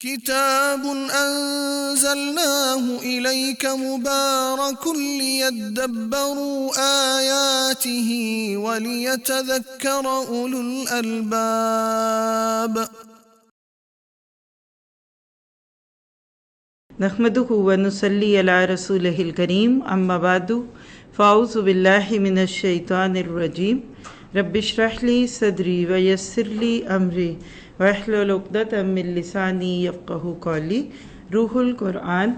كتاب أنزلناه إليك مبارك ليدبروا آياته وليتذكر أولو الألباب نحمده ونصلي على رسوله الكريم اما بعد فاعوذ بالله من الشیطان الرجیم رب اشرح لي صدری ويسر لي امری واحلل عقدۃ من لسانی یفقہوا قولی روح القرآن۔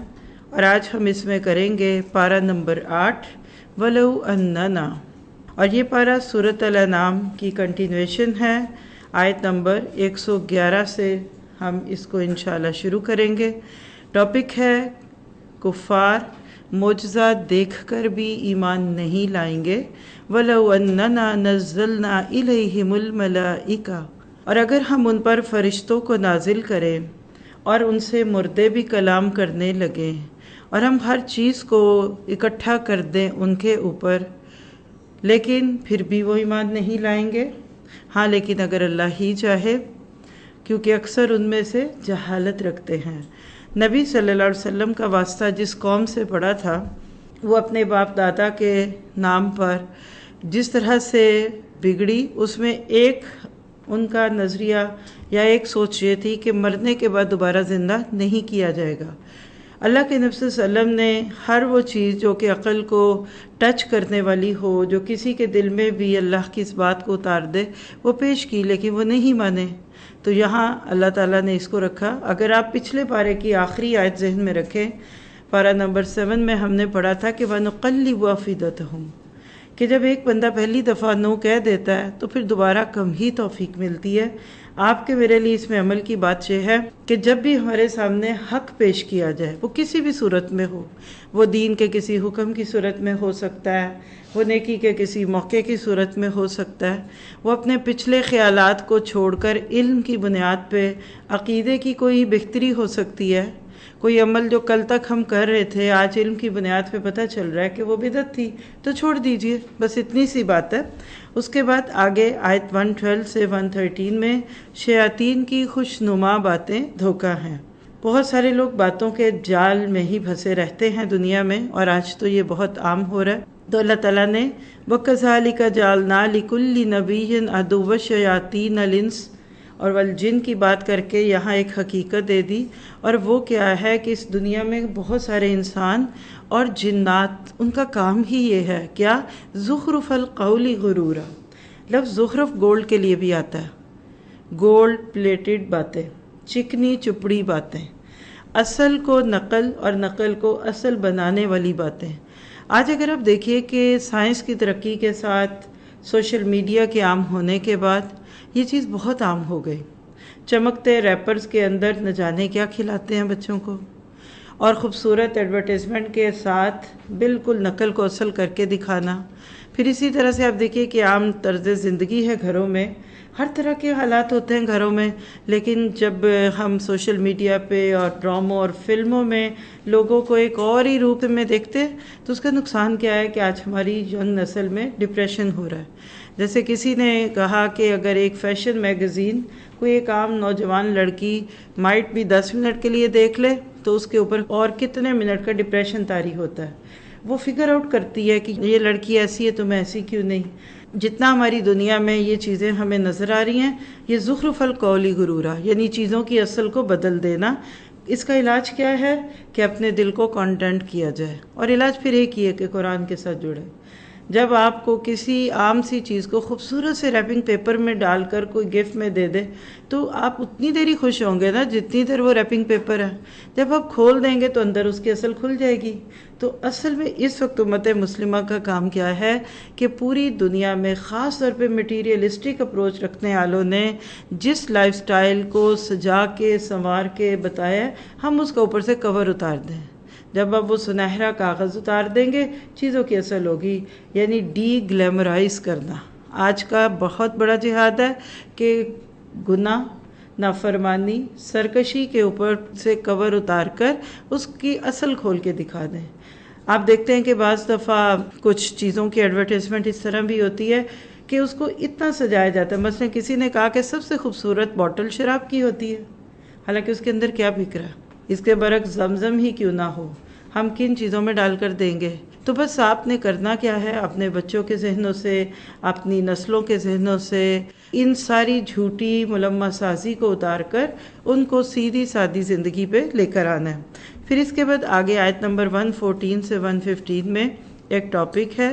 اور آج ہم اس میں کریں گے پارہ نمبر 8 ولو اننا، اور یہ پارہ سورۃ الانعام کی کنٹینویشن ہے۔ آیت نمبر 111 سے ہم اس کو انشاءاللہ شروع کریں گے۔ ٹاپک ہے کفار معجزہ دیکھ کر بھی ایمان نہیں لائیں گے۔ وَلَوْ أَنَّنَا نَزَّلْنَا إِلَيْهِمُ الْمَلَائِكَةَ، اور اگر ہم ان پر فرشتوں کو نازل کریں اور ان سے مردے بھی کلام کرنے لگیں اور ہم ہر چیز کو اکٹھا کر دیں ان کے اوپر، لیکن پھر بھی وہ ایمان نہیں لائیں گے۔ ہاں لیکن اگر اللہ ہی چاہے، کیونکہ اکثر ان میں سے جہالت رکھتے ہیں۔ نبی صلی اللہ علیہ وسلم کا واسطہ جس قوم سے پڑا تھا، وہ اپنے باپ دادا کے نام پر جس طرح سے بگڑی، اس میں ایک ان کا نظریہ یا ایک سوچ یہ تھی کہ مرنے کے بعد دوبارہ زندہ نہیں کیا جائے گا۔ اللہ کے نبی صلی اللہ علیہ وسلم نے ہر وہ چیز جو کہ عقل کو ٹچ کرنے والی ہو، جو کسی کے دل میں بھی اللہ کی اس بات کو اتار دے، وہ پیش کی، لیکن وہ نہیں مانے۔ تو یہاں اللہ تعالیٰ نے اس کو رکھا۔ اگر آپ پچھلے پارے کی آخری آیت ذہن میں رکھیں، پارہ نمبر 7 میں ہم نے پڑھا تھا کہ وَنُقَلِّبُ أَفْئِدَتَهُمْ، کہ جب ایک بندہ پہلی دفعہ نو کہہ دیتا ہے تو پھر دوبارہ کم ہی توفیق ملتی ہے۔ آپ کے میرے لیے اس میں عمل کی بات یہ ہے کہ جب بھی ہمارے سامنے حق پیش کیا جائے، وہ کسی بھی صورت میں ہو، وہ دین کے کسی حکم کی صورت میں ہو سکتا ہے، وہ نیکی کے کسی موقع کی صورت میں ہو سکتا ہے، وہ اپنے پچھلے خیالات کو چھوڑ کر علم کی بنیاد پہ عقیدے کی کوئی بہتری ہو سکتی ہے۔ کوئی عمل جو کل تک ہم کر رہے تھے، آج علم کی بنیاد پہ پتہ چل رہا ہے کہ وہ بدعت تھی، تو چھوڑ دیجئے، بس اتنی سی بات ہے۔ اس کے بعد آگے آیت 112 سے 113 میں شیاطین کی خوشنما باتیں دھوکہ ہیں۔ بہت سارے لوگ باتوں کے جال میں ہی پھنسے رہتے ہیں دنیا میں، اور آج تو یہ بہت عام ہو رہا ہے۔ تو اللہ تعالیٰ نے وَكَذَلِكَ جَعَلْنَا لِكُلِّ نَبِيٍّ عَدُوًّا شَيَاطِينَ الْإِنسِ اور والجن کی بات کر کے یہاں ایک حقیقت دے دی، اور وہ کیا ہے کہ اس دنیا میں بہت سارے انسان اور جنات، ان کا کام ہی یہ ہے کیا؟ زخرف القول غرورا۔ لفظ زخرف گولڈ کے لیے بھی آتا ہے، گولڈ پلیٹڈ باتیں، چکنی چپڑی باتیں، اصل کو نقل اور نقل کو اصل بنانے والی باتیں۔ آج اگر آپ دیکھیے کہ سائنس کی ترقی کے ساتھ سوشل میڈیا کے عام ہونے کے بعد یہ چیز بہت عام ہو گئی۔ چمکتے ریپرز کے اندر نہ جانے کیا کھلاتے ہیں بچوں کو، اور خوبصورت ایڈورٹیزمنٹ کے ساتھ بالکل نقل کو اصل کر کے دکھانا۔ پھر اسی طرح سے آپ دیکھیے کہ عام طرز زندگی ہے گھروں میں، ہر طرح کے حالات ہوتے ہیں گھروں میں، لیکن جب ہم سوشل میڈیا پہ اور ڈراموں اور فلموں میں لوگوں کو ایک اور ہی روپ میں دیکھتے ہیں، تو اس کا نقصان کیا ہے کہ آج ہماری ینگ نسل میں ڈپریشن ہو رہا ہے۔ جیسے کسی نے کہا کہ اگر ایک فیشن میگزین کوئی ایک عام نوجوان لڑکی مائٹ بھی 10 منٹ کے لیے دیکھ لے تو اس کے اوپر اور کتنے منٹ کا ڈپریشن طاری ہوتا ہے۔ وہ فگر آؤٹ کرتی ہے کہ یہ لڑکی ایسی ہے تو میں ایسی کیوں نہیں۔ جتنا ہماری دنیا میں یہ چیزیں ہمیں نظر آ رہی ہیں، یہ زخرف القول غرورا، یعنی چیزوں کی اصل کو بدل دینا۔ اس کا علاج کیا ہے کہ اپنے دل کو کانٹینٹ کیا جائے، اور علاج پھر ایک ہی ہے کہ قرآن کے ساتھ جڑے۔ جب آپ کو کسی عام سی چیز کو خوبصورت سے ریپنگ پیپر میں ڈال کر کوئی گفٹ میں دے دے، تو آپ اتنی دیر ہی خوش ہوں گے نا جتنی دیر وہ ریپنگ پیپر ہے۔ جب آپ کھول دیں گے تو اندر اس کی اصل کھل جائے گی۔ تو اصل میں اس وقت امت مسلمہ کا کام کیا ہے کہ پوری دنیا میں خاص طور پہ مٹیریلسٹک اپروچ رکھنے والوں نے جس لائف سٹائل کو سجا کے سنوار کے بتایا، ہم اس کا اوپر سے کور اتار دیں۔ جب آپ وہ سنہرا کاغذ اتار دیں گے، چیزوں کی اصل ہوگی، یعنی ڈی گلیمرائز کرنا۔ آج کا بہت بڑا جہاد ہے کہ گناہ، نافرمانی، سرکشی کے اوپر سے کور اتار کر اس کی اصل کھول کے دکھا دیں۔ آپ دیکھتے ہیں کہ بعض دفعہ کچھ چیزوں کی ایڈورٹیزمنٹ اس طرح بھی ہوتی ہے کہ اس کو اتنا سجایا جاتا ہے۔ مثلا کسی نے کہا کہ سب سے خوبصورت بوٹل شراب کی ہوتی ہے، حالانکہ اس کے اندر کیا بک رہا ہے؟ اس کے برعکس زمزم ہی کیوں نہ ہو، ہم کن چیزوں میں ڈال کر دیں گے؟ تو بس آپ نے کرنا کیا ہے، اپنے بچوں کے ذہنوں سے، اپنی نسلوں کے ذہنوں سے ان ساری جھوٹی ملمہ سازی کو اتار کر ان کو سیدھی سادی زندگی پہ لے کر آنا ہے۔ پھر اس کے بعد آگے آیت نمبر 114 سے 115 میں ایک ٹاپک ہے،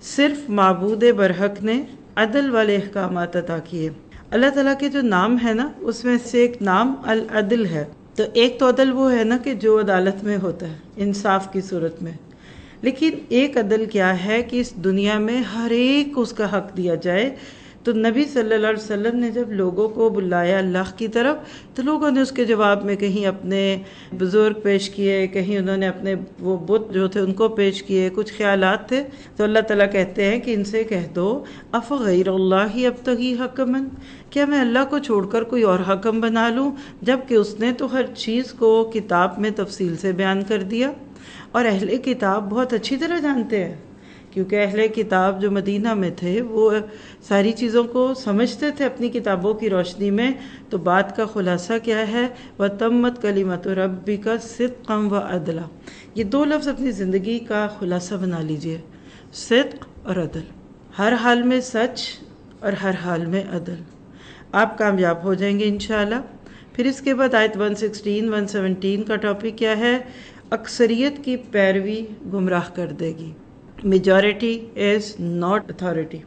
صرف معبود برحق نے عدل والے احکامات عطا کیے۔ اللہ تعالیٰ کے جو نام ہے نا، اس میں سے ایک نام العدل ہے۔ تو ایک تو عدل وہ ہے نا کہ جو عدالت میں ہوتا ہے، انصاف کی صورت میں، لیکن ایک عدل کیا ہے کہ اس دنیا میں ہر ایک کو اس کا حق دیا جائے۔ تو نبی صلی اللہ علیہ وسلم نے جب لوگوں کو بلایا اللہ کی طرف، تو لوگوں نے اس کے جواب میں کہیں اپنے بزرگ پیش کیے، کہیں انہوں نے اپنے وہ بت جو تھے ان کو پیش کیے، کچھ خیالات تھے۔ تو اللہ تعالیٰ کہتے ہیں کہ ان سے کہہ دو افغیر اللہ ابتغی حکما، کیا میں اللہ کو چھوڑ کر کوئی اور حکم بنا لوں، جبکہ اس نے تو ہر چیز کو کتاب میں تفصیل سے بیان کر دیا۔ اور اہل کتاب بہت اچھی طرح جانتے ہیں، کیونکہ اہل کتاب جو مدینہ میں تھے وہ ساری چیزوں کو سمجھتے تھے اپنی کتابوں کی روشنی میں۔ تو بات کا خلاصہ کیا ہے، وَتَمَّتْ كَلِمَةُ رَبِّكَ صِدْقًا وَعَدْلًا، یہ دو لفظ اپنی زندگی کا خلاصہ بنا لیجئے، صدق اور عدل، ہر حال میں سچ اور ہر حال میں عدل، آپ کامیاب ہو جائیں گے انشاءاللہ۔ پھر اس کے بعد آیت 116 117 کا ٹاپک کیا ہے، اکثریت کی پیروی گمراہ کر دے گی، میجورٹی از ناٹ اتھارٹی۔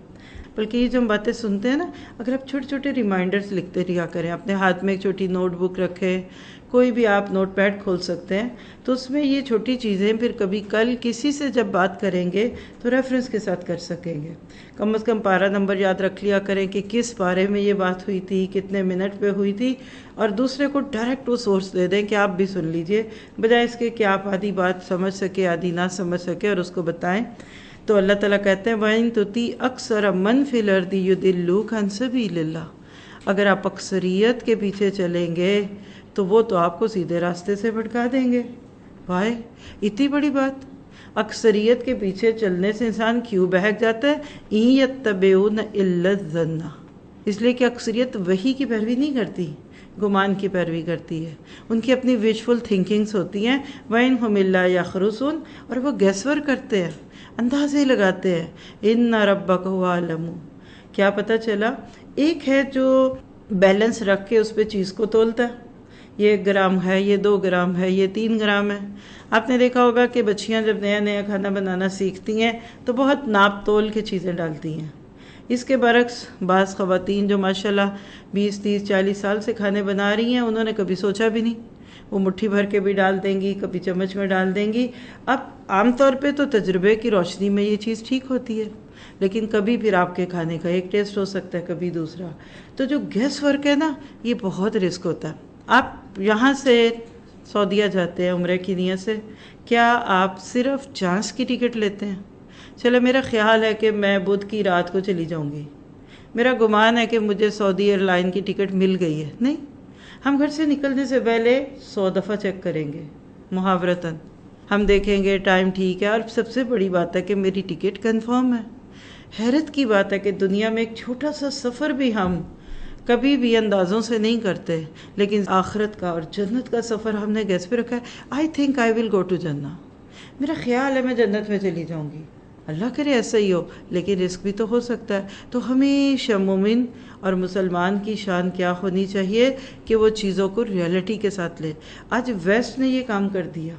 بلکہ یہ جو ہم باتیں سنتے ہیں نا، اگر آپ چھوٹے چھوٹے ریمائنڈرز لکھتے رہا کریں، اپنے ہاتھ میں ایک چھوٹی نوٹ بک رکھیں، کوئی بھی آپ نوٹ پیڈ کھول سکتے ہیں، تو اس میں یہ چھوٹی چیزیں پھر کبھی کل کسی سے جب بات کریں گے تو ریفرنس کے ساتھ کر سکیں گے۔ کم از کم پارہ نمبر یاد رکھ لیا کریں کہ کس پارے میں یہ بات ہوئی تھی، کتنے منٹ پہ ہوئی تھی، اور دوسرے کو ڈائریکٹ وہ سورس دے دیں کہ آپ بھی سن لیجئے، بجائے اس کے کہ آپ آدھی بات سمجھ سکے آدھی نہ سمجھ سکے اور اس کو بتائیں۔ تو اللہ تعالیٰ کہتے ہیں وَإِن تُطِیعْ أَکْثَرَ مَنْ فِی الْأَرْضِ يُضِلُّوکَ عَن سَبِیلِ اللَّہ، اگر آپ اکثریت کے پیچھے چلیں گے تو وہ تو آپ کو سیدھے راستے سے بھٹکا دیں گے۔ بھائی اتنی بڑی بات، اکثریت کے پیچھے چلنے سے انسان کیوں بہک جاتا ہے، اِن یتبعون الا الظن، اس لیے کہ اکثریت وحی کی پیروی نہیں کرتی، گمان کی پیروی کرتی ہے، ان کی اپنی ویژفل تھنکنگز ہوتی ہیں، وَإِنْهُمْ إِلَّا يَخْرُصُونَ، اور وہ گیس ورک کرتے ہیں، اندازے لگاتے ہیں۔ اِنَّ رَبَّكَ هُوَ أَعْلَمُ، کیا پتہ چلا، ایک ہے جو بیلنس رکھ کے اس پہ چیز کو تولتا ہے، یہ 1 گرام ہے، یہ 2 گرام ہے، یہ 3 گرام ہے۔ آپ نے دیکھا ہوگا کہ بچیاں جب نیا نیا کھانا بنانا سیکھتی ہیں تو بہت ناپ تول کے چیزیں ڈالتی ہیں۔ اس کے برعکس بعض خواتین جو ماشاءاللہ 20 30 40 سال سے کھانے بنا رہی ہیں، انہوں نے کبھی سوچا بھی نہیں، وہ مٹھی بھر کے بھی ڈال دیں گی، کبھی چمچ میں ڈال دیں گی۔ اب عام طور پہ تو تجربے کی روشنی میں یہ چیز ٹھیک ہوتی ہے، لیکن کبھی پھر آپ کے کھانے کا ایک ٹیسٹ ہو سکتا ہے، کبھی دوسرا۔ تو جو گیس ورک ہے نا، یہ بہت رسک ہوتا ہے۔ آپ یہاں سے سعودیہ جاتے ہیں عمرے کی نیت سے، کیا آپ صرف چانس کی ٹکٹ لیتے ہیں؟ چلو میرا خیال ہے کہ میں بدھ کی رات کو چلی جاؤں گی، میرا گمان ہے کہ مجھے سعودی ایئر لائن کی ٹکٹ مل گئی ہے، نہیں، ہم گھر سے نکلنے سے پہلے 100 دفعہ چیک کریں گے محاورتاً، ہم دیکھیں گے ٹائم ٹھیک ہے، اور سب سے بڑی بات ہے کہ میری ٹکٹ کنفرم ہے۔ حیرت کی بات ہے کہ دنیا میں ایک چھوٹا سا سفر بھی ہم کبھی بھی اندازوں سے نہیں کرتے، لیکن آخرت کا اور جنت کا سفر ہم نے گیس پہ رکھا ہے۔ I think I will go to جنہ، میرا خیال ہے میں جنت میں چلی جاؤں گی، اللہ کرے ایسا ہی ہو، لیکن رسک بھی تو ہو سکتا ہے۔ تو ہمیشہ مومن اور مسلمان کی شان کیا ہونی چاہیے کہ وہ چیزوں کو ریئلٹی کے ساتھ لے۔ آج ویسٹ نے یہ کام کر دیا،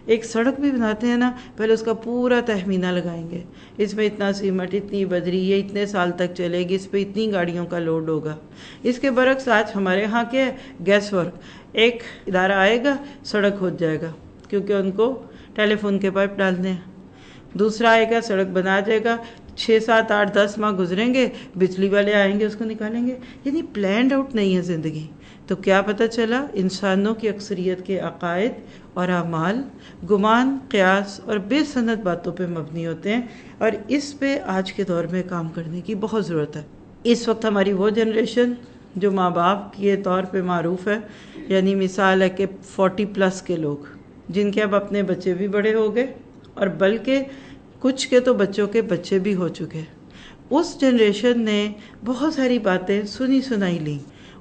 ایک سڑک بھی بناتے ہیں نا، پہلے اس کا پورا تخمینہ لگائیں گے، اس میں اتنا سیمنٹ، اتنی بجری، یہ اتنے سال تک چلے گی، اس پہ اتنی گاڑیوں کا لوڈ ہوگا۔ اس کے برعکس آج ہمارے ہاں کیا ہے، گیس ورک، ایک ادارہ آئے گا سڑک ہو جائے گا، کیونکہ ان کو ٹیلی فون کے پائپ ڈالنے ہیں، دوسرا آئے گا سڑک بنا جائے گا، 6 7 8 10 ماہ گزریں گے، بجلی والے آئیں گے اس کو نکالیں گے، یعنی پلانڈ آؤٹ نہیں ہے زندگی۔ تو کیا پتہ چلا، انسانوں کی اکثریت کے عقائد اور اعمال گمان، قیاس اور بے سند باتوں پہ مبنی ہوتے ہیں، اور اس پہ آج کے دور میں کام کرنے کی بہت ضرورت ہے۔ اس وقت ہماری وہ جنریشن جو ماں باپ کے طور پہ معروف ہے، یعنی مثال ہے کہ 40+ کے لوگ، جن کے اب اپنے بچے بھی بڑے ہو گئے، اور بلکہ کچھ کے تو بچوں کے بچے بھی ہو چکے، اس جنریشن نے بہت ساری باتیں سنی سنائی لیں،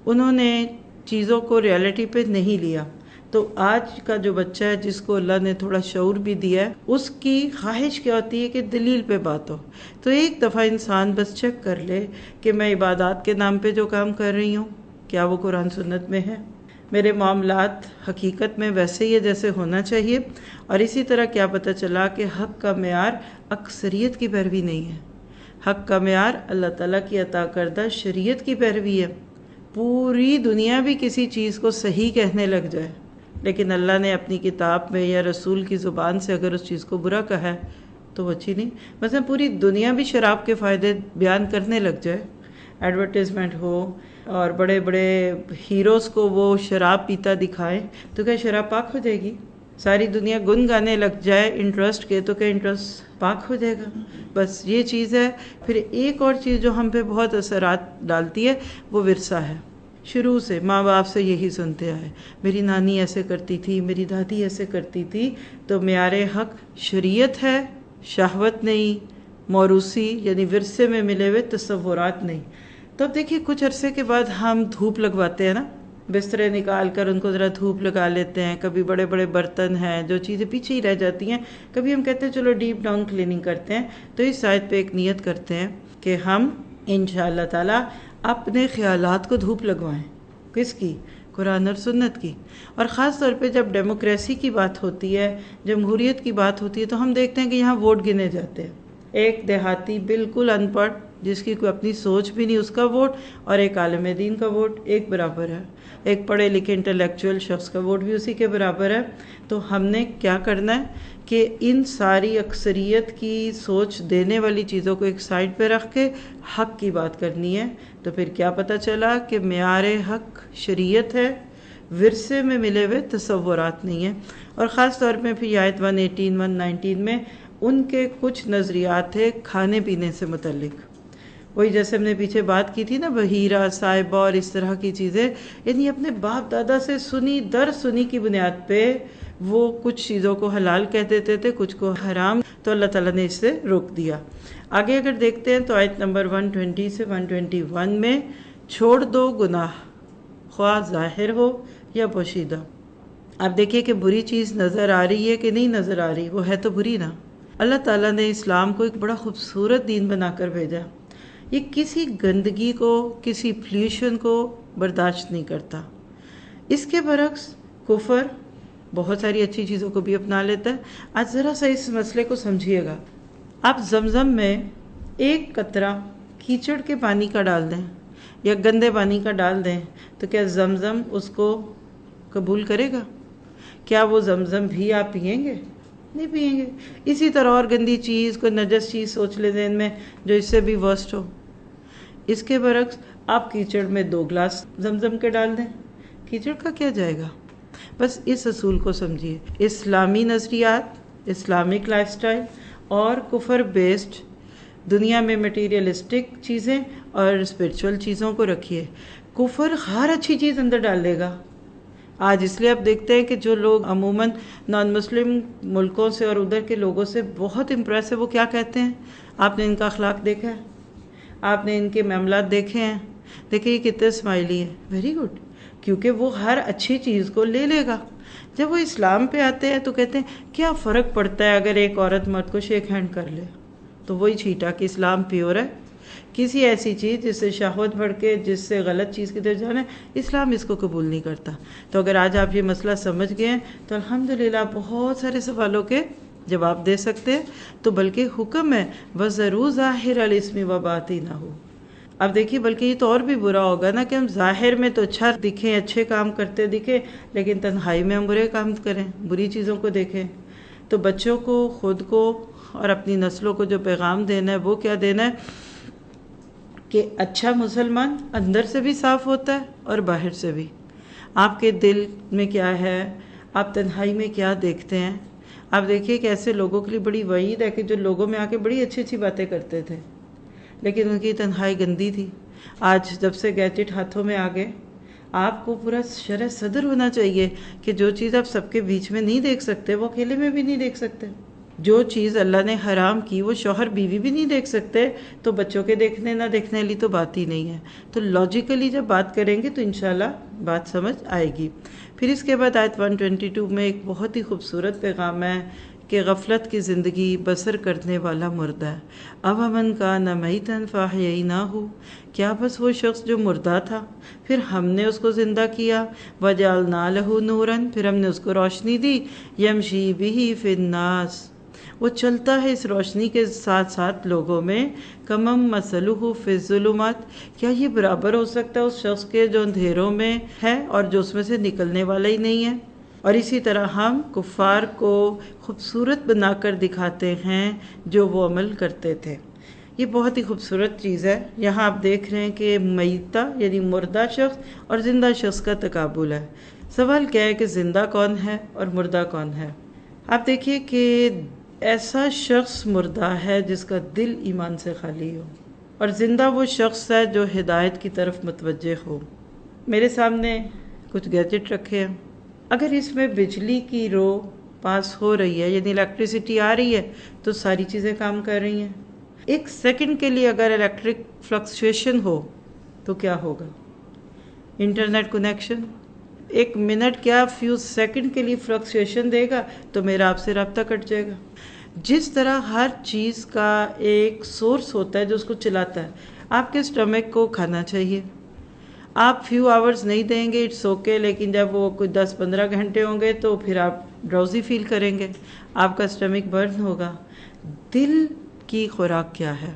انہوں نے چیزوں کو ریالٹی پہ نہیں لیا. تو آج کا جو بچہ ہے جس کو اللہ نے تھوڑا شعور بھی دیا ہے، اس کی خواہش کیا ہوتی ہے کہ دلیل پہ بات ہو. تو ایک دفعہ انسان بس چیک کر لے کہ میں عبادات کے نام پہ جو کام کر رہی ہوں کیا وہ قرآن سنت میں ہے، میرے معاملات حقیقت میں ویسے ہی جیسے ہونا چاہیے. اور اسی طرح کیا پتہ چلا کہ حق کا معیار اکثریت کی پیروی نہیں ہے، حق کا معیار اللہ تعالیٰ کی عطا کردہ شریعت کی پیروی ہے. پوری دنیا بھی کسی چیز کو صحیح کہنے لگ جائے، لیکن اللہ نے اپنی کتاب میں یا رسول کی زبان سے اگر اس چیز کو برا کہا ہے تو وہ اچھی نہیں. مثلا پوری دنیا بھی شراب کے فائدے بیان کرنے لگ جائے، ایڈورٹیزمنٹ ہو اور بڑے بڑے ہیروز کو وہ شراب پیتا دکھائیں، تو کیا شراب پاک ہو جائے گی؟ ساری دنیا گن گانے لگ جائے انٹرسٹ کے، تو کیا انٹرسٹ پاک ہو جائے گا؟ بس یہ چیز ہے. پھر ایک اور چیز جو ہم پہ بہت اثرات ڈالتی ہے وہ ورثہ ہے. شروع سے ماں باپ سے یہی سنتے آئے، میری نانی ایسے کرتی تھی، میری دادی ایسے کرتی تھی. تو معیار حق شریعت ہے، شہوت نہیں، موروثی یعنی ورثے میں ملے ہوئے تصورات نہیں. تو اب دیکھیے کچھ عرصے کے بعد ہم دھوپ لگواتے ہیں نا، بسترے نکال کر ان کو ذرا دھوپ لگا لیتے ہیں. کبھی بڑے بڑے برتن ہیں جو چیزیں پیچھے ہی رہ جاتی ہیں، کبھی ہم کہتے ہیں چلو ڈیپ ڈاؤن کلیننگ کرتے ہیں. تو اس آیت پہ ایک نیت کرتے ہیں کہ ہم انشاءاللہ تعالی اپنے خیالات کو دھوپ لگوائیں. کس کی؟ قرآن اور سنت کی. اور خاص طور پہ جب ڈیموکریسی کی بات ہوتی ہے، جمہوریت کی بات ہوتی ہے، تو ہم دیکھتے ہیں کہ یہاں ووٹ گنے جاتے ہیں. ایک دیہاتی بالکل ان پڑھ جس کی کوئی اپنی سوچ بھی نہیں، اس کا ووٹ اور ایک عالم دین کا ووٹ ایک برابر ہے. ایک پڑھے لکھے انٹلیکچوئل شخص کا ووٹ بھی اسی کے برابر ہے. تو ہم نے کیا کرنا ہے کہ ان ساری اکثریت کی سوچ دینے والی چیزوں کو ایک سائڈ پہ رکھ کے حق کی بات کرنی ہے. تو پھر کیا پتہ چلا کہ معیار حق شریعت ہے، ورثے میں ملے ہوئے تصورات نہیں ہیں. اور خاص طور پہ پھر آیت 118 119 میں ان کے کچھ نظریات تھے کھانے پینے سے متعلق. وہی جیسے ہم نے پیچھے بات کی تھی نا، بحیرہ صاحبہ اور اس طرح کی چیزیں، یعنی اپنے باپ دادا سے سنی در سنی کی بنیاد پہ وہ کچھ چیزوں کو حلال کہہ دیتے تھے، کچھ کو حرام. تو اللہ تعالیٰ نے اس سے روک دیا. آگے اگر دیکھتے ہیں تو آیت نمبر 120 سے 121 میں چھوڑ دو گناہ، خواہ ظاہر ہو یا پوشیدہ. آپ دیکھیے کہ بری چیز نظر آ رہی ہے کہ نہیں نظر آ رہی، وہ ہے تو بری نا. اللہ تعالیٰ نے اسلام کو ایک بڑا خوبصورت دین بنا کر بھیجا. یہ کسی گندگی کو، کسی پلیوشن کو برداشت نہیں کرتا. اس کے برعکس کفر بہت ساری اچھی چیزوں کو بھی اپنا لیتا ہے. آج ذرا سا اس مسئلے کو سمجھیے گا. آپ زمزم میں ایک قطرہ کیچڑ کے پانی کا ڈال دیں یا گندے پانی کا ڈال دیں تو کیا زمزم اس کو قبول کرے گا؟ کیا وہ زمزم بھی آپ پئیں گے؟ نہیں پئیں گے. اسی طرح اور گندی چیز، کوئی نجس چیز سوچ لے ذہن میں جو اس سے بھی ورسٹ ہو. اس کے برعکس آپ کیچڑ میں 2 گلاس زمزم کے ڈال دیں، کیچڑ کا کیا جائے گا؟ بس اس اصول کو سمجھیے. اسلامی نظریات، اسلامک لائف سٹائل اور کفر بیسڈ دنیا میں میٹیریلسٹک چیزیں اور اسپرچول چیزوں کو رکھیے. کفر ہر اچھی چیز اندر ڈال دے گا. آج اس لیے آپ دیکھتے ہیں کہ جو لوگ عموماً نان مسلم ملکوں سے اور ادھر کے لوگوں سے بہت امپریس ہے، وہ کیا کہتے ہیں؟ آپ نے ان کا اخلاق دیکھا ہے، آپ نے ان کے معاملات دیکھے ہیں، دیکھیں یہ کتنے اسمائلی ہے. ویری گڈ، کیونکہ وہ ہر اچھی چیز کو لے لے گا. جب وہ اسلام پہ آتے ہیں تو کہتے ہیں کیا فرق پڑتا ہے اگر ایک عورت مرد کو شیک ہینڈ کر لے؟ تو وہی چھیٹا کہ اسلام پیور ہے. کسی ایسی چیز جس سے شہوت بڑھ کے، جس سے غلط چیز کی طرف جانا ہے، اسلام اس کو قبول نہیں کرتا. تو اگر آج آپ یہ مسئلہ سمجھ گئے ہیں تو الحمدللہ بہت سارے سوالوں کے جواب دے سکتے ہیں. تو بلکہ حکم ہے وَذَرُوا ظَاهِرَ الْإِثْمِ وَبَاطِنَهُ. اب دیکھیے بلکہ یہ تو اور بھی برا ہوگا نا کہ ہم ظاہر میں تو اچھا دکھیں، اچھے کام کرتے دکھیں، لیکن تنہائی میں ہم برے کام کریں، بری چیزوں کو دیکھیں. تو بچوں کو، خود کو اور اپنی نسلوں کو جو پیغام دینا ہے وہ کیا دینا ہے کہ اچھا مسلمان اندر سے بھی صاف ہوتا ہے اور باہر سے بھی. آپ کے دل میں کیا ہے، آپ تنہائی میں کیا دیکھتے ہیں. آپ دیکھیے کہ ایسے لوگوں کے لیے بڑی وعید ہے کہ جو لوگوں میں آ کے بڑی اچھی اچھی باتیں کرتے تھے لیکن ان کی تنہائی گندی تھی. آج جب سے گیجٹ ہاتھوں میں آ گئے، آپ کو پورا شرح صدر ہونا چاہیے کہ جو چیز آپ سب کے بیچ میں نہیں دیکھ سکتے وہ اکیلے میں بھی نہیں دیکھ سکتے. جو چیز اللہ نے حرام کی وہ شوہر بیوی بھی نہیں دیکھ سکتے تو بچوں کے دیکھنے نہ دیکھنے والی تو بات ہی نہیں ہے. تو لاجیکلی جب بات کریں گے تو انشاءاللہ بات سمجھ آئے گی. پھر اس کے بعد آیت 122 میں ایک بہت ہی خوبصورت پیغام ہے کہ غفلت کی زندگی بسر کرنے والا مردہ ہے. اب امن کا نہ میتن فاحییناہ، کیا بس وہ شخص جو مردہ تھا پھر ہم نے اس کو زندہ کیا. وجعلنا لہ نورا، پھر ہم نے اس کو روشنی دی. یمشی بہ فی الناس، وہ چلتا ہے اس روشنی کے ساتھ ساتھ لوگوں میں. کمم مثلہ فی الظلمات، کیا یہ برابر ہو سکتا ہے اس شخص کے جو اندھیروں میں ہے اور جو اس میں سے نکلنے والا ہی نہیں ہے. اور اسی طرح ہم کفار کو خوبصورت بنا کر دکھاتے ہیں جو وہ عمل کرتے تھے. یہ بہت ہی خوبصورت چیز ہے. یہاں آپ دیکھ رہے ہیں کہ میتہ یعنی مردہ شخص اور زندہ شخص کا تقابل ہے. سوال کیا ہے کہ زندہ کون ہے اور مردہ کون ہے؟ آپ دیکھیے کہ ایسا شخص مردہ ہے جس کا دل ایمان سے خالی ہو، اور زندہ وہ شخص ہے جو ہدایت کی طرف متوجہ ہو. میرے سامنے کچھ گیجٹ رکھے ہیں. اگر اس میں بجلی کی رو پاس ہو رہی ہے یعنی الیکٹریسٹی آ رہی ہے تو ساری چیزیں کام کر رہی ہیں. ایک سیکنڈ کے لیے اگر الیکٹرک فلکچویشن ہو تو کیا ہوگا؟ انٹرنیٹ کنیکشن ایک منٹ کیا فیو سیکنڈ کے لیے فلکچویشن دے گا تو میرا آپ سے رابطہ کٹ جائے گا. جس طرح ہر چیز کا ایک سورس ہوتا ہے جو اس کو چلاتا ہے. آپ کے اسٹمک کو کھانا چاہیے، آپ فیو آورز نہیں دیں گے اٹس اوکے، لیکن جب وہ کوئی 10-15 گھنٹے ہوں گے تو پھر آپ ڈراؤزی فیل کریں گے، آپ کا اسٹمک برن ہوگا. دل کی خوراک کیا ہے؟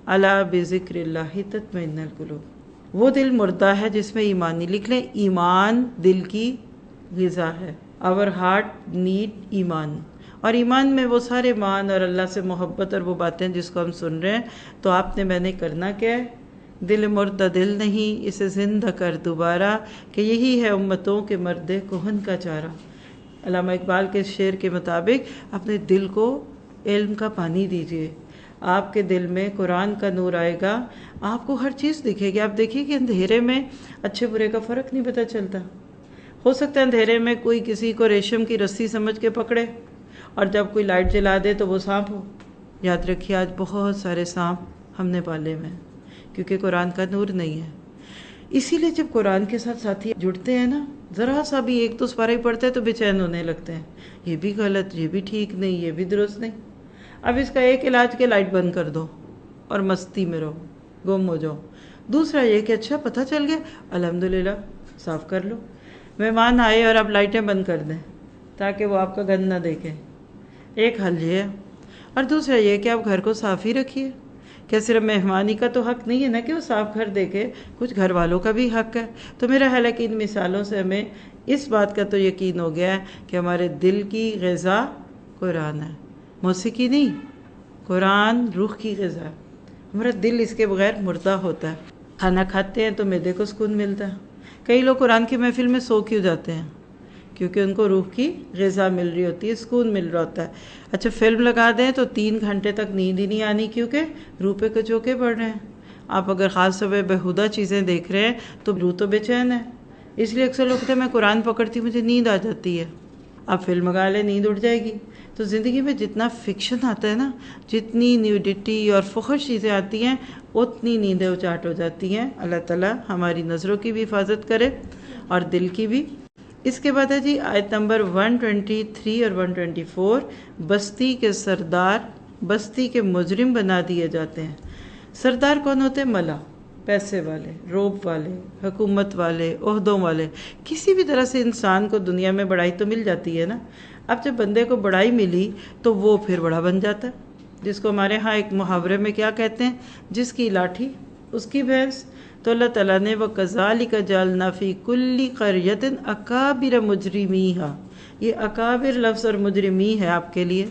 الا بذکر اللہ تطمئن القلوب. وہ دل مردہ ہے جس میں ایمان نہیں. لکھ لیں ایمان دل کی غذا ہے. اور ہارٹ نیڈ ایمان، اور ایمان میں وہ سارے مان اور اللہ سے محبت اور وہ باتیں جس کو ہم سن رہے ہیں. تو آپ نے میں نے کرنا کیا ہے؟ دل مردہ دل نہیں، اسے زندہ کر دوبارہ، کہ یہی ہے امتوں کے مرد کہن کا چارہ. علامہ اقبال کے شعر کے مطابق اپنے دل کو علم کا پانی دیجیے. آپ کے دل میں قرآن کا نور آئے گا، آپ کو ہر چیز دکھے گی. آپ دیکھیے کہ اندھیرے میں اچھے برے کا فرق نہیں پتہ چلتا. ہو سکتا ہے اندھیرے میں کوئی کسی کو ریشم کی رسی سمجھ کے پکڑے اور جب کوئی لائٹ جلا دے تو وہ سانپ ہو. یاد رکھیے آج بہت سارے سانپ ہم نے پالے ہوئے ہیں کیونکہ قرآن کا نور نہیں ہے. اسی لیے جب قرآن کے ساتھ ساتھی جڑتے ہیں نا، ذرا سا بھی ایک تو سپارہ ہی پڑھتے ہیں تو بے چین ہونے لگتے ہیں. یہ بھی غلط، یہ بھی ٹھیک نہیں، یہ بھی درست نہیں. اب اس کا ایک علاج کے لائٹ بند کر دو اور مستی میں رہو، گم ہو جاؤ. دوسرا یہ کہ اچھا پتہ چل گیا الحمدللہ صاف کر لو. مہمان آئے اور آپ لائٹیں بند کر دیں تاکہ وہ آپ کا گند نہ دیکھیں، ایک حل یہ ہے. اور دوسرا یہ کہ آپ گھر کو صاف ہی رکھیے. کیا صرف مہمانی کا تو حق نہیں ہے نا کہ وہ صاف گھر دیکھے، کچھ گھر والوں کا بھی حق ہے. تو میرا خیال ہے کہ ان مثالوں سے ہمیں اس بات کا تو یقین ہو گیا ہے کہ ہمارے دل کی غذا قرآن ہے، موسیقی نہیں. قرآن روح کی غذا ہے. ہمارا دل اس کے بغیر مردہ ہوتا ہے. کھانا کھاتے ہیں تو معدے کو سکون ملتا ہے. کئی لوگ قرآن کی محفل میں سو کیوں جاتے ہیں؟ کیونکہ ان کو روح کی غذا مل رہی ہوتی ہے، سکون مل رہا ہوتا ہے. اچھا فلم لگا دیں تو 3 گھنٹے تک نیند ہی نہیں آنی کیونکہ روح پہ کچوکے پڑ رہے ہیں. آپ اگر خاص طور پہ بےہودہ چیزیں دیکھ رہے ہیں تو روح تو بے چین ہے. اس لیے اکثر لوگ کہتے ہیں میں قرآن پکڑتی مجھے نیند آ جاتی ہے. آپ فلم لگا لیں نیند اٹھ جائے گی. تو زندگی میں جتنا فکشن آتا ہے نا، جتنی نیوڈیٹی اور فحش چیزیں آتی ہیں، اتنی نیندیں اچاٹ ہو جاتی ہیں. اللہ تعالیٰ ہماری نظروں کی بھی حفاظت کرے اور دل کی بھی. اس کے بعد ہے جی آیت نمبر 123 اور 124. بستی کے سردار بستی کے مجرم بنا دیے جاتے ہیں. سردار کون ہوتے ہیں؟ ملا، پیسے والے، روب والے، حکومت والے، عہدوں والے. کسی بھی طرح سے انسان کو دنیا میں بڑائی تو مل جاتی ہے نا. اب جب بندے کو بڑائی ملی تو وہ پھر بڑا بن جاتا ہے، جس کو ہمارے ہاں ایک محاورے میں کیا کہتے ہیں، جس کی لاٹھی اس کی بھینس. تو اللہ تعالیٰ نے وَكَذَلِكَ جَعَلْنَا فِي كُلِّ قَرْيَةٍ أَكَابِرَ مُجْرِمِيهَا. یہ اکابر لفظ اور مجرمی ہے آپ کے لیے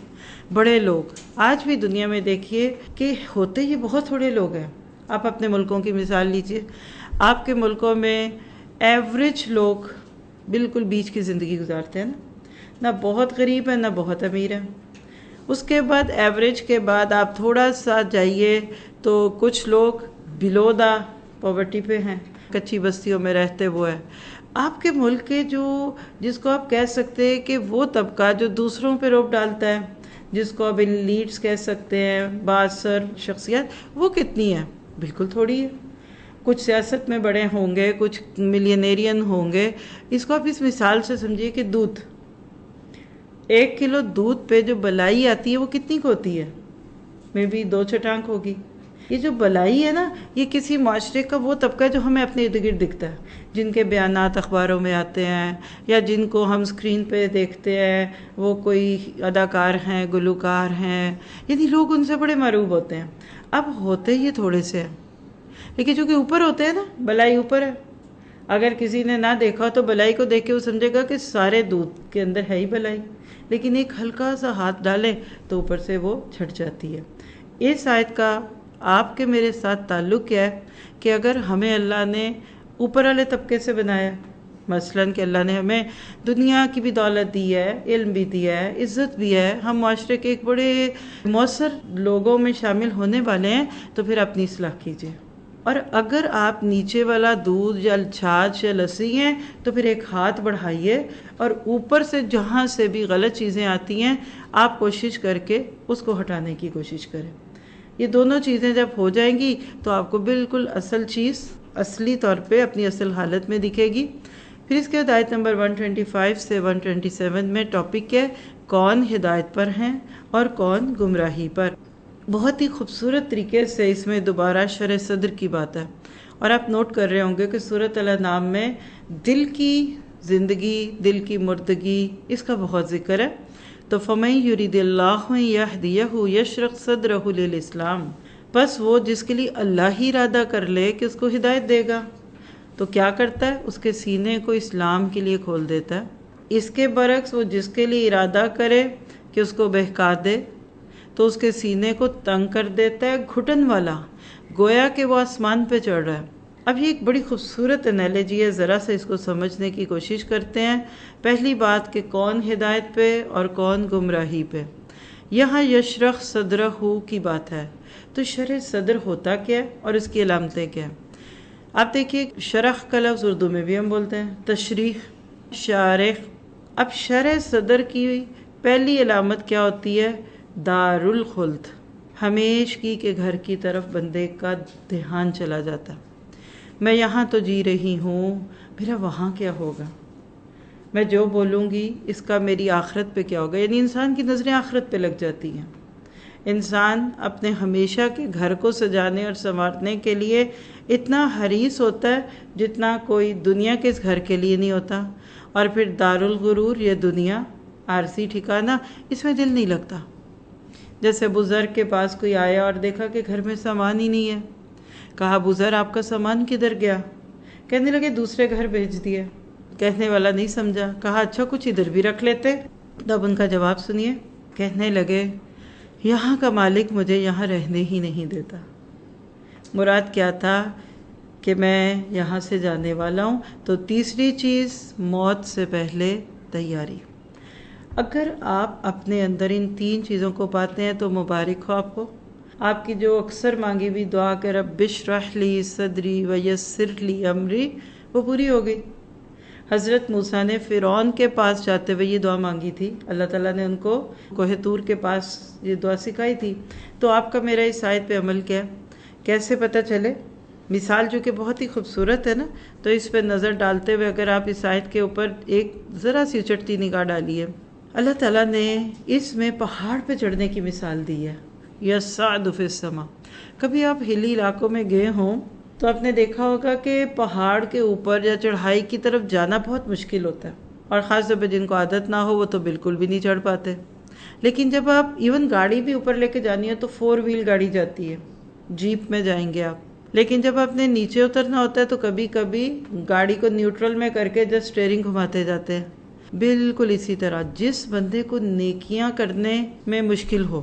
بڑے لوگ. آج بھی دنیا میں دیکھیے کہ ہوتے یہ بہت تھوڑے لوگ ہیں. آپ اپنے ملکوں کی مثال لیجئے. آپ کے ملکوں میں ایوریج لوگ بالکل بیچ کی زندگی گزارتے ہیں نا، نہ بہت غریب ہیں نہ بہت امیر ہیں. اس کے بعد ایوریج کے بعد آپ تھوڑا سا جائیے تو کچھ لوگ بلو دا پاورٹی پہ ہیں، کچی بستیوں میں رہتے وہ ہیں. آپ کے ملک کے جو جس کو آپ کہہ سکتے ہیں کہ وہ طبقہ جو دوسروں پہ روپ ڈالتا ہے، جس کو اب ان لیڈز کہہ سکتے ہیں، بااثر شخصیت، وہ کتنی ہے؟ بالکل تھوڑی ہے۔ کچھ سیاست میں بڑے ہوں گے، کچھ ملینیرین ہوں گے۔ اس کو آپ اس مثال سے سمجھیے کہ دودھ، 1 کلو دودھ پہ جو بلائی آتی ہے وہ کتنی کو ہوتی ہے؟ میں بھی 2 چٹانک ہوگی۔ یہ جو بلائی ہے نا، یہ کسی معاشرے کا وہ طبقہ ہے جو ہمیں اپنے ارد گرد دکھتا ہے، جن کے بیانات اخباروں میں آتے ہیں یا جن کو ہم اسکرین پہ دیکھتے ہیں، وہ کوئی اداکار ہیں، گلوکار ہیں، یعنی لوگ ان سے بڑے مرعوب ہوتے ہیں۔ اب ہوتے یہ تھوڑے سے ہیں، لیکن چونکہ اوپر ہوتے ہیں نا، بلائی اوپر ہے۔ اگر کسی نے نہ دیکھا تو بلائی کو دیکھ کے وہ سمجھے گا کہ سارے دودھ کے اندر ہے ہی بلائی، لیکن ایک ہلکا سا ہاتھ ڈالیں تو اوپر سے وہ چھٹ جاتی ہے۔ اس آیت کا آپ کے میرے ساتھ تعلق کیا ہے کہ اگر ہمیں اللہ نے اوپر والے طبقے سے بنایا، مثلاً کہ اللہ نے ہمیں دنیا کی بھی دولت دی ہے، علم بھی دیا ہے، عزت بھی ہے، ہم معاشرے کے ایک بڑے مؤثر لوگوں میں شامل ہونے والے ہیں، تو پھر اپنی اصلاح کیجیے۔ اور اگر آپ نیچے والا دودھ یا چھاچھ یا لسی ہیں تو پھر ایک ہاتھ بڑھائیے اور اوپر سے جہاں سے بھی غلط چیزیں آتی ہیں آپ کوشش کر کے اس کو ہٹانے کی کوشش کریں۔ یہ دونوں چیزیں جب ہو جائیں گی تو آپ کو بالکل اصل چیز اصلی طور پہ اپنی اصل حالت میں دکھے گی۔ پھر اس کے بعد آیت نمبر 125 سے 127 میں ٹاپک ہے کون ہدایت پر ہیں اور کون گمراہی پر۔ بہت ہی خوبصورت طریقے سے اس میں دوبارہ شرح صدر کی بات ہے، اور آپ نوٹ کر رہے ہوں گے کہ سورۃ الانعام میں دل کی زندگی، دل کی مردگی، اس کا بہت ذکر ہے۔ تو فَمَن يُرِدِ اللَّهُ أَن يَهْدِيَهُ يَشْرَحْ صَدْرَهُ لِلْإِسْلَامِ، بس وہ جس کے لیے اللہ ہی ارادہ کر لے کہ اس کو ہدایت دے گا تو کیا کرتا ہے؟ اس کے سینے کو اسلام کے لیے کھول دیتا ہے۔ اس کے برعکس وہ جس کے لیے ارادہ کرے کہ اس کو بہکا دے تو اس کے سینے کو تنگ کر دیتا ہے، گھٹن والا، گویا کہ وہ آسمان پہ چڑھ رہا ہے۔ اب یہ ایک بڑی خوبصورت انالوجی ہے، ذرا سے اس کو سمجھنے کی کوشش کرتے ہیں۔ پہلی بات کہ کون ہدایت پہ اور کون گمراہی پہ۔ یہاں یشرح صدرہ کی بات ہے، تو شرح صدر ہوتا کیا ہے اور اس کی علامتیں کیا ہیں؟ آپ دیکھیے شرح کا لفظ اردو میں بھی ہم بولتے ہیں، تشریح، شارح۔ اب شرح صدر کی پہلی علامت کیا ہوتی ہے؟ دار الخلد، ہمیشگی کے گھر کی طرف بندے کا دھیان چلا جاتا ہے۔ میں یہاں تو جی رہی ہوں، میرا وہاں کیا ہوگا؟ میں جو بولوں گی اس کا میری آخرت پہ کیا ہوگا؟ یعنی انسان کی نظریں آخرت پہ لگ جاتی ہیں۔ انسان اپنے ہمیشہ کے گھر کو سجانے اور سنوارنے کے لیے اتنا حریص ہوتا ہے جتنا کوئی دنیا کے اس گھر کے لیے نہیں ہوتا، اور پھر دار الغرور، یہ دنیا، عارضی ٹھکانہ، اس میں دل نہیں لگتا۔ جیسے بزرگ کے پاس کوئی آیا اور دیکھا کہ گھر میں سامان ہی نہیں ہے، کہا بزرگ آپ کا سامان کدھر گیا؟ کہنے لگے دوسرے گھر بھیج دیا۔ کہنے والا نہیں سمجھا، کہا اچھا کچھ ادھر بھی رکھ لیتے۔ تب ان کا جواب سنیے، کہنے لگے یہاں کا مالک مجھے یہاں رہنے ہی نہیں دیتا۔ مراد کیا تھا کہ میں یہاں سے جانے والا ہوں۔ تو تیسری چیز، موت سے پہلے تیاری۔ اگر آپ اپنے اندر ان 3 چیزوں کو پاتے ہیں تو مبارک ہو آپ کو۔ آپ کی جو اکثر مانگی ہوئی دعا کہ رب اشرح لی صدری ویسر لی امری، وہ پوری ہو گئی۔ حضرت موسیٰ نے فرعون کے پاس جاتے ہوئے یہ دعا مانگی تھی، اللہ تعالیٰ نے ان کو کوہ طور کے پاس یہ دعا سکھائی تھی۔ تو آپ کا میرا اس آیت پہ عمل کیا؟ کیسے پتہ چلے؟ مثال جو کہ بہت ہی خوبصورت ہے نا، تو اس پہ نظر ڈالتے ہوئے اگر آپ اس آیت کے اوپر ایک ذرا سی اچٹتی نگاہ ڈالیے، اللہ تعالیٰ نے اس میں پہاڑ پہ چڑھنے کی مثال دی ہے، یصعد فی السماء۔ کبھی آپ ہلی علاقوں میں گئے ہوں تو آپ نے دیکھا ہوگا کہ پہاڑ کے اوپر یا چڑھائی کی طرف جانا بہت مشکل ہوتا ہے، اور خاص طور پہ جن کو عادت نہ ہو وہ تو بالکل بھی نہیں چڑھ پاتے۔ لیکن جب آپ ایون گاڑی بھی اوپر لے کے جانی ہے تو 4 ویل گاڑی جاتی ہے، جیپ میں جائیں گے آپ، لیکن جب آپ نے نیچے اترنا ہوتا ہے تو کبھی کبھی گاڑی کو نیوٹرل میں کر کے جسٹ اسٹیئرنگ گھماتے جاتے ہیں۔ بالکل اسی طرح جس بندے کو نیکیاں کرنے میں مشکل ہو،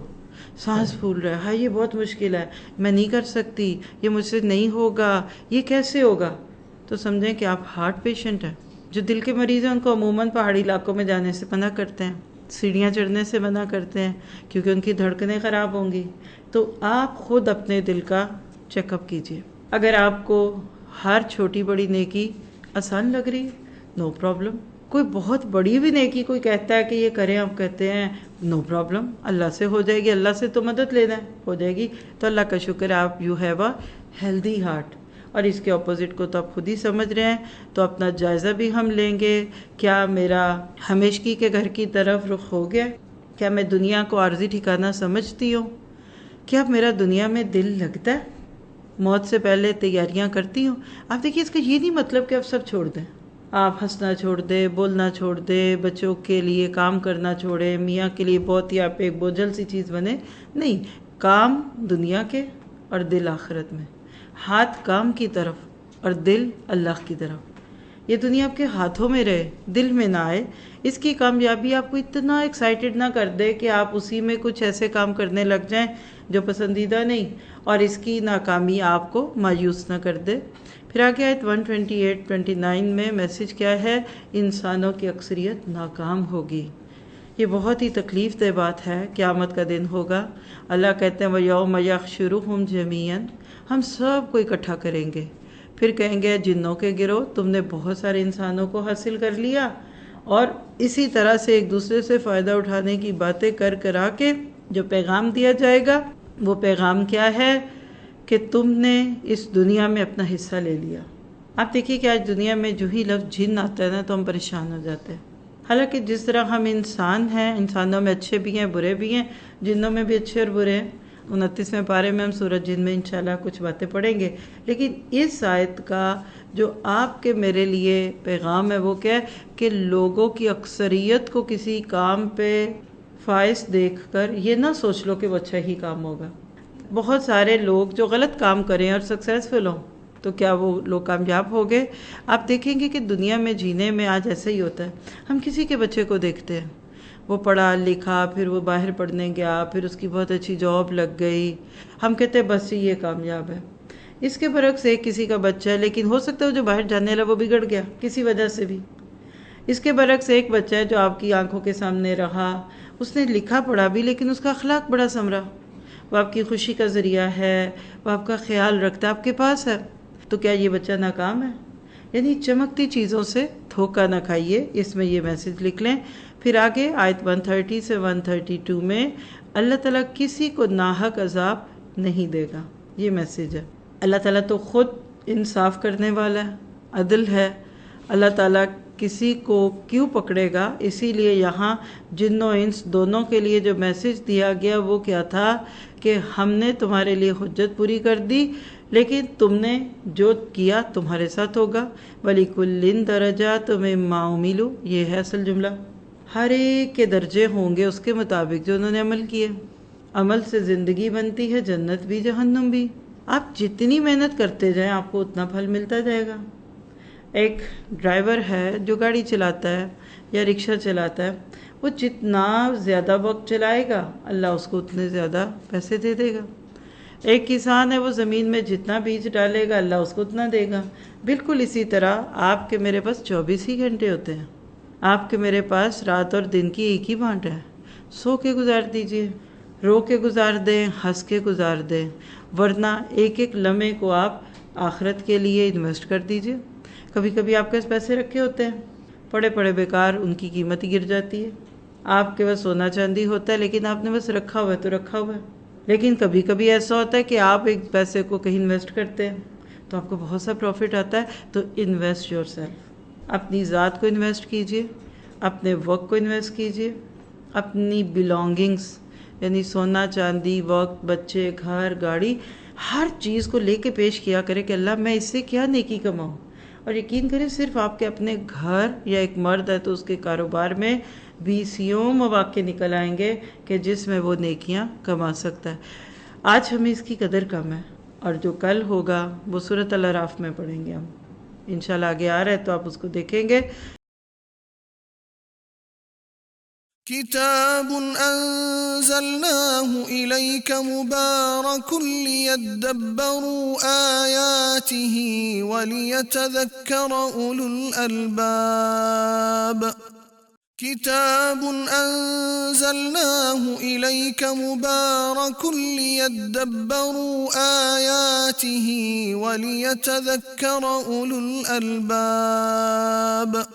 سانس پھول رہا ہے، ہاں یہ بہت مشکل ہے، میں نہیں کر سکتی، یہ مجھ سے نہیں ہوگا، یہ کیسے ہوگا، تو سمجھیں کہ آپ ہارٹ پیشنٹ ہیں۔ جو دل کے مریض ہیں ان کو عموماً پہاڑی علاقوں میں جانے سے منع کرتے ہیں، سیڑھیاں چڑھنے سے منع کرتے ہیں، کیونکہ ان کی دھڑکنیں خراب ہوں گی۔ تو آپ خود اپنے دل کا چیک اپ کیجئے۔ اگر آپ کو ہر چھوٹی بڑی نیکی آسان لگ رہی ہے، نو پرابلم، کوئی بہت بڑی بھی نیکی کوئی کہتا ہے کہ یہ کریں، آپ کہتے ہیں نو پرابلم، اللہ سے ہو جائے گی، اللہ سے تو مدد لینا ہے، ہو جائے گی، تو اللہ کا شکر ہے آپ you have a healthy heart. اور اس کے اپوزٹ کو تو آپ خود ہی سمجھ رہے ہیں. تو اپنا جائزہ بھی ہم لیں گے. کیا میرا ہمیشگی کے گھر کی طرف رخ ہو گیا؟ کیا میں دنیا کو عارضی ٹھکانہ سمجھتی ہوں؟ کیا میرا دنیا میں دل لگتا ہے؟ موت سے پہلے تیاریاں کرتی ہوں؟ آپ دیکھیے اس کا یہ نہیں مطلب کہ آپ سب چھوڑ دیں، آپ ہنسنا چھوڑ دیں، بولنا چھوڑ دیں، بچوں کے لیے کام کرنا چھوڑیں، میاں کے لیے بہت ہی آپ ایک بوجھل سی چیز بنے. نہیں، کام دنیا کے اور دل آخرت میں. ہاتھ کام کی طرف اور دل اللہ کی طرف. یہ دنیا آپ کے ہاتھوں میں رہے، دل میں نہ آئے. اس کی کامیابی آپ کو اتنا ایکسائٹڈ نہ کر دے کہ آپ اسی میں کچھ ایسے کام کرنے لگ جائیں جو پسندیدہ نہیں، اور اس کی ناکامی آپ کو مایوس نہ کر دے. پھر آگے آیت 128-29 میں میسج کیا ہے؟ انسانوں کی اکثریت ناکام ہوگی. یہ بہت ہی تکلیف دہ بات ہے. قیامت کا دن ہوگا، اللہ کہتے ہیں وَيَوْمَ يَحْشُرُهُمْ جَمِيعًا، ہم سب کو اکٹھا کریں گے. پھر کہیں گے جنوں کے گروہ، تم نے بہت سارے انسانوں کو حاصل کر لیا، اور اسی طرح سے ایک دوسرے سے فائدہ اٹھانے کی باتیں کرا کے جو پیغام دیا جائے گا، وہ پیغام کیا ہے کہ تم نے اس دنیا میں اپنا حصہ لے لیا. آپ دیکھیے کہ آج دنیا میں جو ہی لفظ جن آتا ہے نا تو ہم پریشان ہو جاتے ہیں. حالانکہ جس طرح ہم انسان ہیں، انسانوں میں اچھے بھی ہیں برے بھی ہیں، جنوں میں بھی اچھے اور برے ہیں. 29ویں پارے میں ہم سورۃ جن میں انشاءاللہ کچھ باتیں پڑھیں گے. لیکن اس آیت کا جو آپ کے میرے لیے پیغام ہے وہ کیا ہے کہ لوگوں کی اکثریت کو کسی کام پہ فائز دیکھ کر یہ نہ سوچ لو کہ وہ اچھا ہی کام ہوگا. بہت سارے لوگ جو غلط کام کریں اور سکسیسفل ہوں تو کیا وہ لوگ کامیاب ہو گئے؟ آپ دیکھیں گے کہ دنیا میں جینے میں آج ایسا ہی ہوتا ہے. ہم کسی کے بچے کو دیکھتے ہیں، وہ پڑھا لکھا، پھر وہ باہر پڑھنے گیا، پھر اس کی بہت اچھی جاب لگ گئی، ہم کہتے ہیں بس یہ کامیاب ہے. اس کے برعکس ایک کسی کا بچہ ہے، لیکن ہو سکتا ہے جو باہر جانے والا وہ بگڑ گیا کسی وجہ سے بھی. اس کے برعکس ایک بچہ ہے جو آپ کی آنکھوں کے سامنے رہا، اس نے لکھا پڑھا بھی لیکن اس کا اخلاق بڑا سنورا، وہ آپ کی خوشی کا ذریعہ ہے، وہ آپ کا خیال رکھتا ہے، آپ کے پاس ہے. تو کیا یہ بچہ ناکام ہے؟ یعنی چمکتی چیزوں سے دھوکہ نہ کھائیے، اس میں یہ میسج لکھ لیں. پھر آگے آیت 130 سے 132 میں اللہ تعالیٰ کسی کو ناحق عذاب نہیں دے گا. یہ میسج ہے. اللہ تعالیٰ تو خود انصاف کرنے والا ہے، عدل ہے. اللہ تعالیٰ کسی کو کیوں پکڑے گا؟ اسی لیے یہاں جن و انس دونوں کے لیے جو میسج دیا گیا وہ کیا تھا کہ ہم نے تمہارے لیے حجت پوری کر دی، لیکن تم نے جو کیا تمہارے ساتھ ہوگا. وَلِكُلٍّ دَرَجَاتٌ مِّمَّا عُمِلُوا، یہ ہے اصل جملہ. ہر ایک کے درجے ہوں گے اس کے مطابق جو انہوں نے عمل کیے. عمل سے زندگی بنتی ہے، جنت بھی جہنم بھی. آپ جتنی محنت کرتے جائیں آپ کو اتنا پھل ملتا جائے گا. ایک ڈرائیور ہے جو گاڑی چلاتا ہے یا رکشہ چلاتا ہے، وہ جتنا زیادہ وقت چلائے گا اللہ اس کو اتنے زیادہ پیسے دے دے گا. ایک کسان ہے، وہ زمین میں جتنا بیج ڈالے گا اللہ اس کو اتنا دے گا. بالکل اسی طرح آپ کے میرے پاس 24 ہی گھنٹے ہوتے ہیں. آپ کے میرے پاس رات اور دن کی ایک ہی بانٹ ہے. سو کے گزار دیجئے، رو کے گزار دیں، ہنس کے گزار دیں، ورنہ ایک ایک لمحے کو آپ آخرت کے لیے انویسٹ کر دیجئے. کبھی کبھی آپ کے پاس پیسے رکھے ہوتے ہیں، پڑے پڑے بیکار، ان کی قیمت ہی گر جاتی ہے. آپ کے پاس سونا چاندی ہوتا ہے لیکن آپ نے بس رکھا ہوا ہے تو رکھا ہوا ہے. لیکن کبھی کبھی ایسا ہوتا ہے کہ آپ ایک پیسے کو کہیں انویسٹ کرتے ہیں تو آپ کو بہت سا پروفٹ آتا ہے. تو انویسٹ یور سیلف، اپنی ذات کو انویسٹ کیجئے، اپنے وقت کو انویسٹ کیجئے، اپنی بلانگنگز یعنی سونا چاندی، وقت، بچے، گھر، گاڑی، ہر چیز کو لے کے پیش کیا کرے کہ اللہ میں اس سے کیا نیکی کماؤں. اور یقین کریں صرف آپ کے اپنے گھر، یا ایک مرد ہے تو اس کے کاروبار میں 20 مواقع نکل آئیں گے کہ جس میں وہ نیکیاں کما سکتا ہے. آج ہمیں اس کی قدر کم ہے، اور جو کل ہوگا وہ سورۃ الاعراف میں پڑھیں گے ہم انشاءاللہ. آگے آ رہا ہے تو آپ اس کو دیکھیں گے. كتاب أنزلناه إليك مبارك ليدبروا آياته وليتذكر أولو الألباب. كتاب أنزلناه إليك مبارك ليدبروا آياته وليتذكر أولو الألباب.